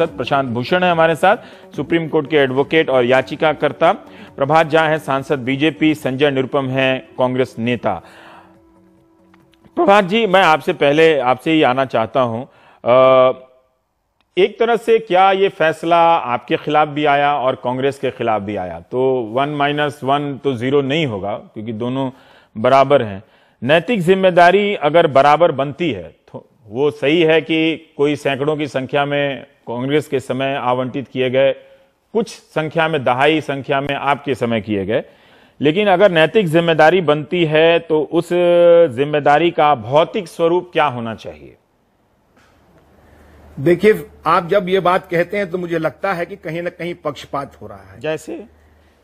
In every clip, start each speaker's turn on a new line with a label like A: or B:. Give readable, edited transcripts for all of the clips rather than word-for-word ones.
A: प्रशांत भूषण है हमारे साथ, सुप्रीम कोर्ट के एडवोकेट और याचिकाकर्ता। प्रभात झा है सांसद बीजेपी, संजय निरुपम है कांग्रेस नेता। प्रभात जी, मैं आपसे ही आना चाहता हूं। एक तरह से क्या ये फैसला आपके खिलाफ भी आया और कांग्रेस के खिलाफ भी आया, तो 1 - 1 तो 0 नहीं होगा क्योंकि दोनों बराबर हैं। नैतिक जिम्मेदारी अगर बराबर बनती है तो वो सही है कि कोई सैकड़ों की संख्या में कांग्रेस के समय आवंटित किए गए, कुछ संख्या में, दहाई संख्या में आपके समय किए गए, लेकिन अगर नैतिक जिम्मेदारी बनती है तो उस जिम्मेदारी का भौतिक स्वरूप क्या होना चाहिए?
B: देखिए, आप जब ये बात कहते हैं तो मुझे लगता है कि कहीं ना कहीं पक्षपात हो रहा है।
A: जैसे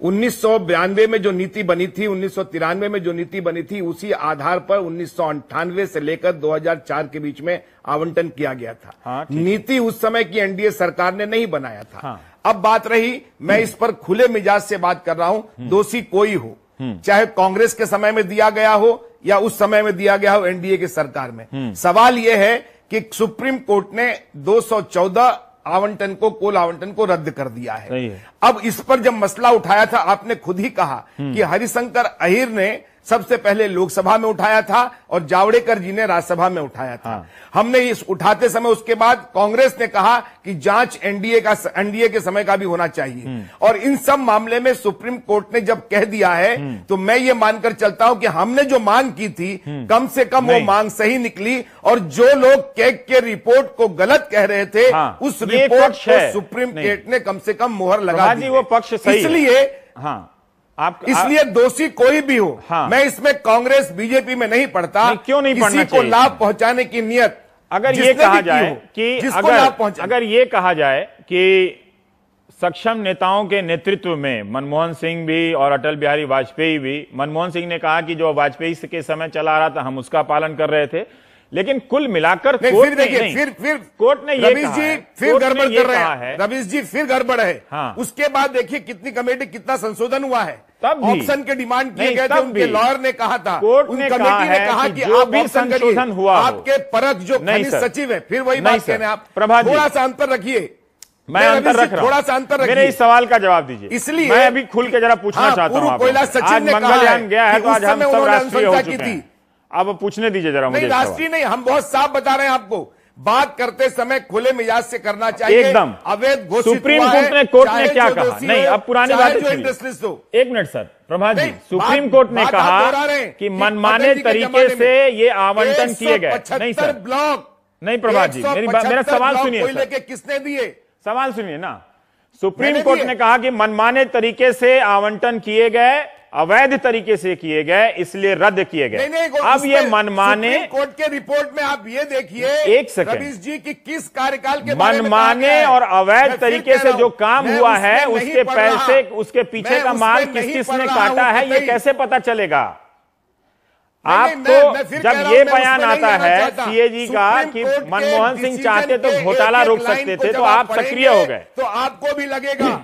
B: 1992 में जो नीति बनी थी, 1993 में जो नीति बनी थी, उसी आधार पर 1998 से लेकर 2004 के बीच में आवंटन किया गया था।
A: हाँ,
B: नीति उस समय की एनडीए सरकार ने नहीं बनाया था।
A: हाँ।
B: अब बात रही, मैं इस पर खुले मिजाज से बात कर रहा हूं, दोषी कोई हो, चाहे कांग्रेस के समय में दिया गया हो या उस समय में दिया गया हो एनडीए की सरकार में। सवाल यह है कि सुप्रीम कोर्ट ने 214 आवंटन को, कुल आवंटन को रद्द कर दिया है। अब इस पर जब मसला उठाया था, आपने खुद ही कहा कि हरिशंकर अहीर ने सबसे पहले लोकसभा में उठाया था और जावड़ेकर जी ने राज्यसभा में उठाया था। हमने इस उठाते समय उसके बाद कांग्रेस ने कहा कि जांच एनडीए के समय का भी होना चाहिए। और इन सब मामले में सुप्रीम कोर्ट ने जब कह दिया है तो मैं ये मानकर चलता हूं कि हमने जो मांग की थी कम से कम वो मांग सही निकली। और जो लोग कैग के रिपोर्ट को गलत कह रहे थे, उस रिपोर्ट को सुप्रीम कोर्ट ने कम से कम मोहर लगा दी।
A: वो पक्ष सही,
B: इसलिए
A: इसलिए
B: दोषी कोई भी हो, मैं इसमें कांग्रेस बीजेपी में नहीं पड़ता।
A: क्यों नहीं पड़ना
B: चाहिए? किसी को लाभ पहुंचाने की नियत,
A: अगर ये कहा जाए कि अगर ये कहा जाए कि सक्षम नेताओं के नेतृत्व में मनमोहन सिंह भी और अटल बिहारी वाजपेयी भी, मनमोहन सिंह ने कहा कि जो वाजपेयी के समय चला रहा था हम उसका पालन कर रहे थे, लेकिन कुल मिलाकर
B: कोर्ट ने ये कहा है, फिर गड़बड़ कर रहे हैं रवीश जी, फिर गड़बड़ है। उसके बाद देखिए कितनी कमेटी, कितना संशोधन हुआ है।
A: तब
B: ऑप्शन के डिमांड किए गए थे, उनके लॉयर ने कहा था,
A: कोर्ट ने कहा कि
B: आप
A: भी संशोधन हुआ,
B: आपके परख जो खनिज सचिव है, फिर वही बात कहने आप थोड़ा सा अंतर रखिए।
A: मैं अंतर रख रहा हूं,
B: थोड़ा सा अंतर रखिए।
A: मेरे इस सवाल का जवाब दीजिए,
B: इसलिए
A: मैं अभी खुल के जरा पूछना चाहता हूं।
B: कोयला सचिव ने
A: मंगलयान गया है तो आज हम सब राष्ट्रीय हो चुके हैं। अब पूछने दीजिए जरा मुझे।
B: राष्ट्रीय नहीं, हम बहुत साफ बता रहे हैं आपको, बात करते समय खुले मिजाज से करना चाहिए।
A: एकदम
B: अवैध घोषित
A: सुप्रीम कोर्ट ने क्या कहा? नहीं, अब पुरानी बात है। एक मिनट सर, प्रभात जी, सुप्रीम कोर्ट ने कहा कि मनमाने तरीके से ये आवंटन किए गए। नहीं सर,
B: ब्लॉक
A: नहीं प्रभात जी, मेरा सवाल सुनिए।
B: लेके किसने दिए?
A: सवाल सुनिए ना। सुप्रीम कोर्ट ने कहा कि मनमाने तरीके से आवंटन किए गए, अवैध तरीके से किए गए, इसलिए रद्द किए गए। अब ये मनमाने,
B: कोर्ट के रिपोर्ट में आप ये देखिए,
A: एक सेकंड
B: रवीश जी की किस कार्यकाल के
A: मनमाने और अवैध तरीके से जो काम हुआ है उसके पैसे, उसके पीछे का माल किस किसने काटा है, ये कैसे पता चलेगा आपको? जब ये बयान आता है सीएजी का कि मनमोहन सिंह चाहते तो घोटाला रोक सकते थे, तो आप सक्रिय हो गए,
B: तो आपको भी लगेगा।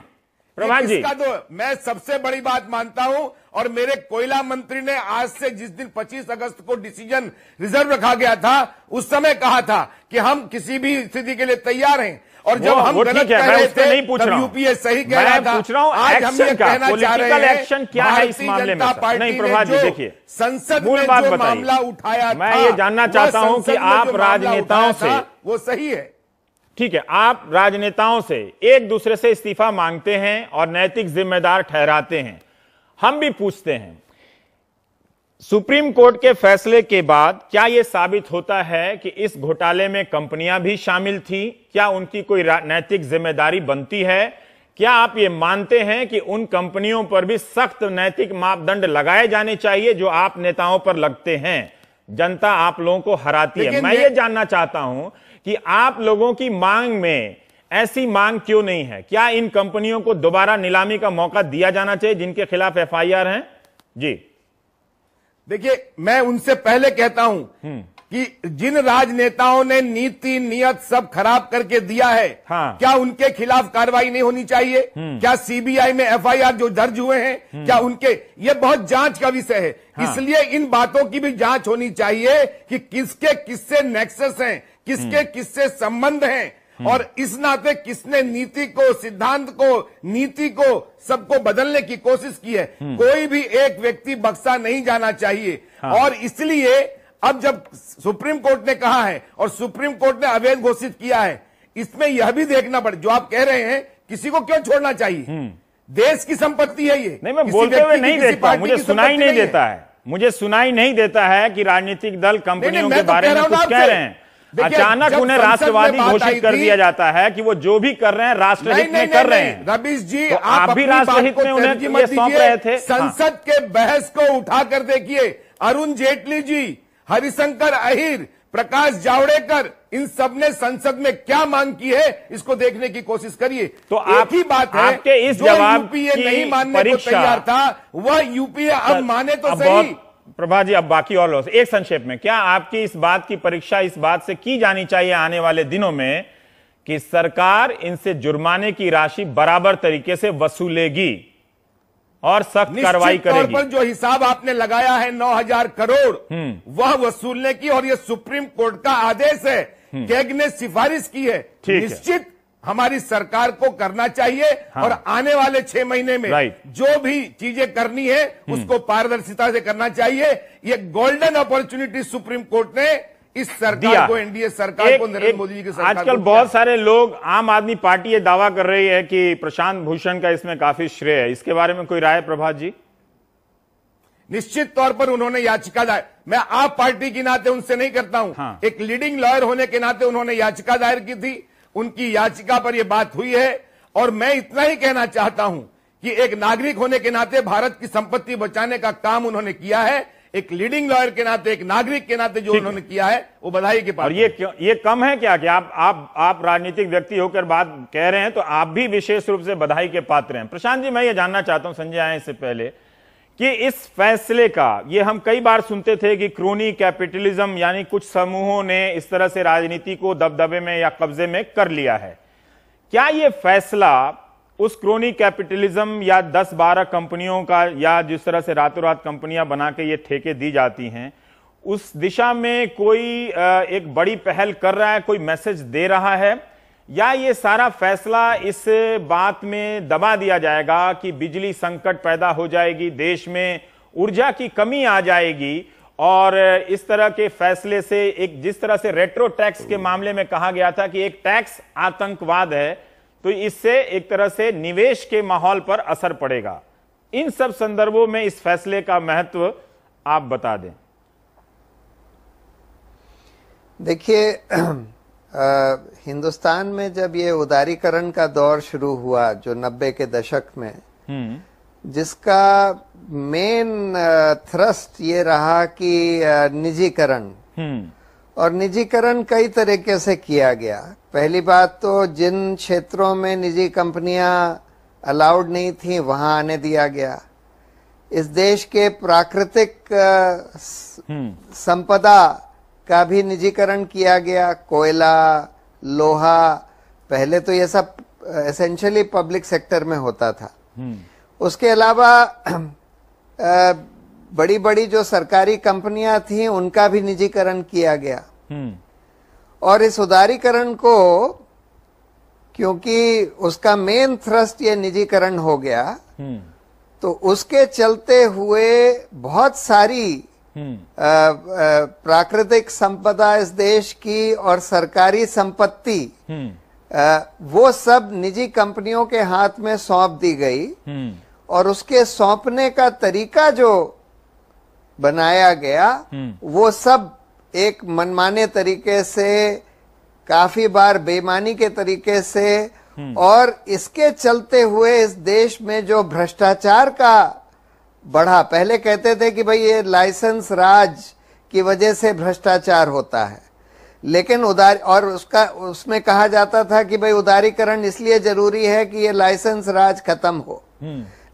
A: प्रभात जी,
B: मैं सबसे बड़ी बात मानता हूं, और मेरे कोयला मंत्री ने आज से, जिस दिन 25 अगस्त को डिसीजन रिजर्व रखा गया था, उस समय कहा था कि हम किसी भी स्थिति के लिए तैयार हैं। और जब हम गलत कह रहे थे
A: नहीं पूछ रहा हूं,
B: यूपीए सही कह रहा था।
A: पूछ रहा हूं आज हम ये कहना चाह रहे हैं एक्शन क्या है इस मामले में? नहीं प्रभात जी, देखिए
B: संसद में जो मामला उठाया,
A: मैं ये जानना चाहता हूं कि आप राजनेताओं से,
B: वो सही है,
A: ठीक है, आप राजनेताओं से एक दूसरे से इस्तीफा मांगते हैं और नैतिक जिम्मेदार ठहराते हैं। हम भी पूछते हैं, सुप्रीम कोर्ट के फैसले के बाद क्या यह साबित होता है कि इस घोटाले में कंपनियां भी शामिल थी? क्या उनकी कोई नैतिक जिम्मेदारी बनती है? क्या आप ये मानते हैं कि उन कंपनियों पर भी सख्त नैतिक मापदंड लगाए जाने चाहिए जो आप नेताओं पर लगते हैं? जनता आप लोगों को हराती है। मैं ये जानना चाहता हूं कि आप लोगों की मांग में ऐसी मांग क्यों नहीं है? क्या इन कंपनियों को दोबारा नीलामी का मौका दिया जाना चाहिए जिनके खिलाफ एफआईआर हैं? जी
B: देखिए, मैं उनसे पहले कहता हूं कि जिन राजनेताओं ने नीति नियत सब खराब करके दिया है, क्या उनके खिलाफ कार्रवाई नहीं होनी चाहिए? क्या सीबीआई में एफआईआर जो दर्ज हुए हैं, क्या उनके, ये बहुत जांच का विषय है। इसलिए इन बातों की भी जांच होनी चाहिए कि किसके किससे नेक्सस हैं, किसके किससे संबंध हैं। और इस नाते किसने नीति को, सिद्धांत को, नीति को, सबको बदलने की कोशिश की है। कोई भी एक व्यक्ति बख्शा नहीं जाना चाहिए। और इसलिए अब जब सुप्रीम कोर्ट ने कहा है और सुप्रीम कोर्ट ने अवैध घोषित किया है, इसमें यह भी देखना पड़े, जो आप कह रहे हैं किसी को क्यों छोड़ना चाहिए, देश की संपत्ति है ये।
A: नहीं, मैं बोलते हुए नहीं देखता, मुझे सुनाई नहीं देता है, मुझे सुनाई नहीं देता है कि राजनीतिक दल कंपनियों के बारे में कुछ कह रहे हैं। अचानक उन्हें राष्ट्रवादी घोषित कर दिया जाता है कि वो जो भी कर रहे हैं राष्ट्रहित में कर रहे हैं।
B: रवीश जी,
A: तो आप भी राष्ट्रहित में उन्हें ये सौंप रहे थे।
B: संसद के बहस को उठाकर देखिए, अरुण जेटली जी, हरिशंकर अहिर, प्रकाश जावड़ेकर, इन सब ने संसद में क्या मांग की है, इसको देखने की कोशिश करिए। तो एक ही बात है,
A: आपके इस जवाब
B: यूपीए नहीं मानने को तैयार था, वह यूपीए अब माने तो सही।
A: प्रभा जी, अब बाकी और लोग एक संक्षेप में, क्या आपकी इस बात की परीक्षा इस बात से की जानी चाहिए आने वाले दिनों में कि सरकार इनसे जुर्माने की राशि बराबर तरीके से वसूलेगी और सख्त कार्रवाई करेगी?
B: पर जो हिसाब आपने लगाया है 9,000 करोड़, वह वसूलने की, और यह सुप्रीम कोर्ट का आदेश है, कैग ने सिफारिश की है, निश्चित हमारी सरकार को करना चाहिए। और आने वाले 6 महीने में जो भी चीजें करनी है उसको पारदर्शिता से करना चाहिए। ये गोल्डन अपॉर्चुनिटी सुप्रीम कोर्ट ने इस सरकार को, एनडीए सरकार को, नरेंद्र मोदी जी की सरकार को।
A: आजकल बहुत सारे लोग, आम आदमी पार्टी ये दावा कर रही है कि प्रशांत भूषण का इसमें काफी श्रेय है, इसके बारे में कोई राय प्रभात जी?
B: निश्चित तौर पर उन्होंने याचिका दायर, मैं आप पार्टी के नाते उनसे नहीं करता हूं, एक लीडिंग लॉयर होने के नाते उन्होंने याचिका दायर की थी, उनकी याचिका पर यह बात हुई है। और मैं इतना ही कहना चाहता हूं कि एक नागरिक होने के नाते भारत की संपत्ति बचाने का काम उन्होंने किया है, एक लीडिंग लॉयर के नाते, एक नागरिक के नाते जो उन्होंने किया है वो बधाई के पात्र।
A: और ये कम है क्या कि आप राजनीतिक व्यक्ति होकर बात कह रहे हैं, तो आप भी विशेष रूप से बधाई के पात्र हैं। प्रशांत जी, मैं ये जानना चाहता हूं, संजय आए इससे पहले, कि इस फैसले का, ये हम कई बार सुनते थे कि क्रोनी कैपिटलिज्म, यानी कुछ समूहों ने इस तरह से राजनीति को दबदबे में या कब्जे में कर लिया है। क्या ये फैसला उस क्रोनी कैपिटलिज्म या 10-12 कंपनियों का, या जिस तरह से रातों रात कंपनियां बना के ये ठेके दी जाती हैं, उस दिशा में कोई एक बड़ी पहल कर रहा है, कोई मैसेज दे रहा है, या ये सारा फैसला इस बात में दबा दिया जाएगा कि बिजली संकट पैदा हो जाएगी, देश में ऊर्जा की कमी आ जाएगी, और इस तरह के फैसले से, एक जिस तरह से रेट्रो टैक्स के मामले में कहा गया था कि एक टैक्स आतंकवाद है, तो इससे एक तरह से निवेश के माहौल पर असर पड़ेगा। इन सब संदर्भों में इस फैसले का महत्व आप बता दें।
C: देखिए, हिंदुस्तान में जब ये उदारीकरण का दौर शुरू हुआ, जो 90 के दशक में, जिसका मेन थ्रस्ट ये रहा कि निजीकरण, और निजीकरण कई तरीके से किया गया। पहली बात तो जिन क्षेत्रों में निजी कंपनियां अलाउड नहीं थी वहां आने दिया गया। इस देश के प्राकृतिक संपदा का भी निजीकरण किया गया, कोयला, लोहा, पहले तो ये सब एसेंशियली पब्लिक सेक्टर में होता था। उसके अलावा बड़ी बड़ी जो सरकारी कंपनियां थी उनका भी निजीकरण किया गया। और इस उदारीकरण को, क्योंकि उसका मेन थ्रस्ट ये निजीकरण हो गया, तो उसके चलते हुए बहुत सारी प्राकृतिक संपदा इस देश की और सरकारी संपत्ति, वो सब निजी कंपनियों के हाथ में सौंप दी गई। और उसके सौंपने का तरीका जो बनाया गया, वो सब एक मनमाने तरीके से, काफी बार बेईमानी के तरीके से, और इसके चलते हुए इस देश में जो भ्रष्टाचार का बढ़ा, पहले कहते थे कि भाई ये लाइसेंस राज की वजह से भ्रष्टाचार होता है, लेकिन और उसमें कहा जाता था कि भाई उदारीकरण इसलिए जरूरी है कि ये लाइसेंस राज खत्म हो।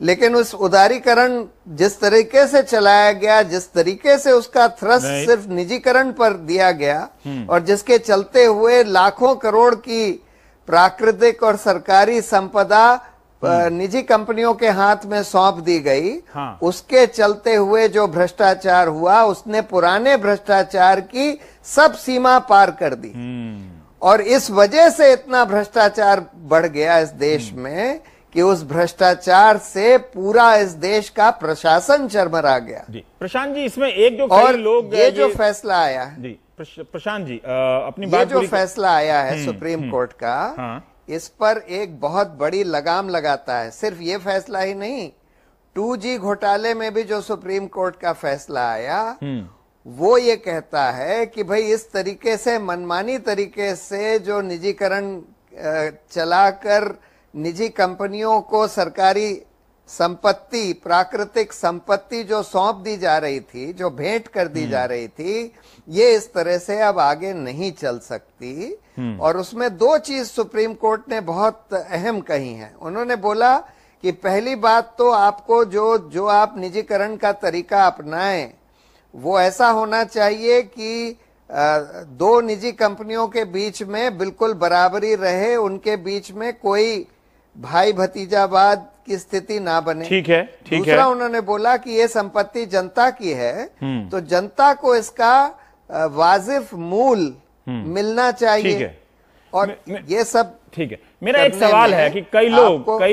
C: लेकिन उस उदारीकरण जिस तरीके से चलाया गया, जिस तरीके से उसका थ्रस्ट सिर्फ निजीकरण पर दिया गया, और जिसके चलते हुए लाखों करोड़ की प्राकृतिक और सरकारी संपदा निजी कंपनियों के हाथ में सौंप दी गई, उसके चलते हुए जो भ्रष्टाचार हुआ, उसने पुराने भ्रष्टाचार की सब सीमा पार कर दी। और इस वजह से इतना भ्रष्टाचार बढ़ गया इस देश में कि उस भ्रष्टाचार से पूरा इस देश का प्रशासन चरमरा गया।
A: जी प्रशांत जी, इसमें एक जो
C: और
A: कई लोग
C: ये जो फैसला आया है,
A: जी प्रशांत जी अपनी
C: ये
A: बात
C: जो फैसला आया है सुप्रीम कोर्ट का,
A: हाँ।
C: इस पर एक बहुत बड़ी लगाम लगाता है। सिर्फ ये फैसला ही नहीं, 2G घोटाले में भी जो सुप्रीम कोर्ट का फैसला आया वो ये कहता है कि भाई इस तरीके से मनमानी तरीके से जो निजीकरण चलाकर निजी कंपनियों को सरकारी संपत्ति, प्राकृतिक संपत्ति जो सौंप दी जा रही थी, जो भेंट कर दी जा रही थी, ये इस तरह से अब आगे नहीं चल सकती। और उसमें दो चीज सुप्रीम कोर्ट ने बहुत अहम कही हैं। उन्होंने बोला कि पहली बात तो आपको जो आप निजीकरण का तरीका अपनाएं वो ऐसा होना चाहिए कि दो निजी कंपनियों के बीच में बिल्कुल बराबरी रहे, उनके बीच में कोई भाई भतीजावाद की स्थिति ना बने।
A: ठीक है, ठीक है।
C: दूसरा उन्होंने बोला कि ये संपत्ति जनता की है, तो जनता को इसका वाजिब मूल मिलना चाहिए।
A: ठीक है।
C: और ये सब
A: ठीक है। मेरा एक सवाल है कि कई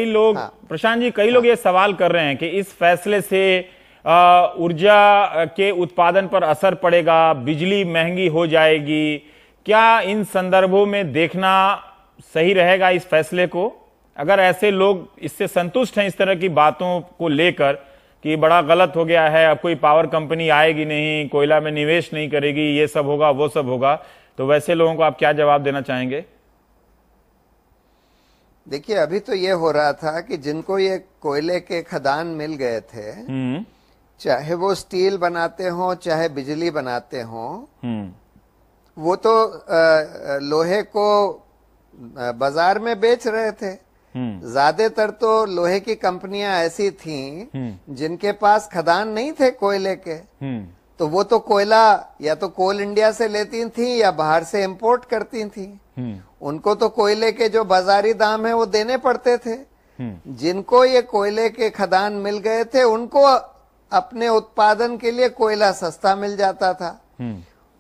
A: लोग
C: हाँ।
A: प्रशांत जी, कई लोग ये सवाल कर रहे हैं कि इस फैसले से ऊर्जा के उत्पादन पर असर पड़ेगा, बिजली महंगी हो जाएगी। क्या इन संदर्भों में देखना सही रहेगा इस फैसले को? अगर ऐसे लोग इससे संतुष्ट हैं, इस तरह की बातों को लेकर कि बड़ा गलत हो गया है, अब कोई पावर कंपनी आएगी नहीं, कोयला में निवेश नहीं करेगी, ये सब होगा वो सब होगा, तो वैसे लोगों को आप क्या जवाब देना चाहेंगे?
C: देखिए, अभी तो ये हो रहा था कि जिनको ये कोयले के खदान मिल गए थे, चाहे वो स्टील बनाते हो चाहे बिजली बनाते हो, वो तो लोहे को बाजार में बेच रहे थे। ज्यादातर तो लोहे की कंपनियां ऐसी थीं जिनके पास खदान नहीं थे कोयले के, तो वो तो कोयला या तो कोल इंडिया से लेती थी या बाहर से इंपोर्ट करती थी। उनको तो कोयले के जो बाजारी दाम है वो देने पड़ते थे। जिनको ये कोयले के खदान मिल गए थे उनको अपने उत्पादन के लिए कोयला सस्ता मिल जाता था,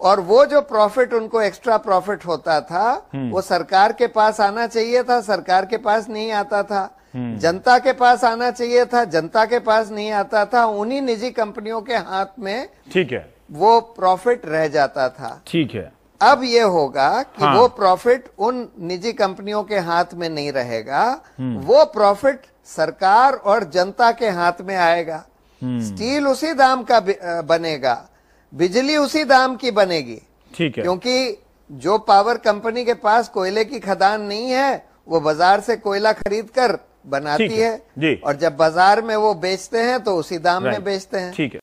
C: और वो जो प्रॉफिट उनको एक्स्ट्रा प्रॉफिट होता था वो सरकार के पास आना चाहिए था, सरकार के पास नहीं आता था। जनता के पास आना चाहिए था, जनता के पास नहीं आता था। उन्हीं निजी कंपनियों के हाथ में, ठीक है, वो प्रॉफिट रह जाता था।
A: ठीक है।
C: अब ये होगा कि वो प्रॉफिट उन निजी कंपनियों के हाथ में नहीं रहेगा, वो प्रॉफिट सरकार और जनता के हाथ में आएगा। स्टील उसी दाम का बनेगा, बिजली उसी दाम की बनेगी। ठीक है। क्योंकि जो पावर कंपनी के पास कोयले की खदान नहीं है वो बाजार से कोयला खरीद कर बनाती है, और जब बाजार में वो बेचते हैं तो उसी दाम में बेचते हैं। ठीक है।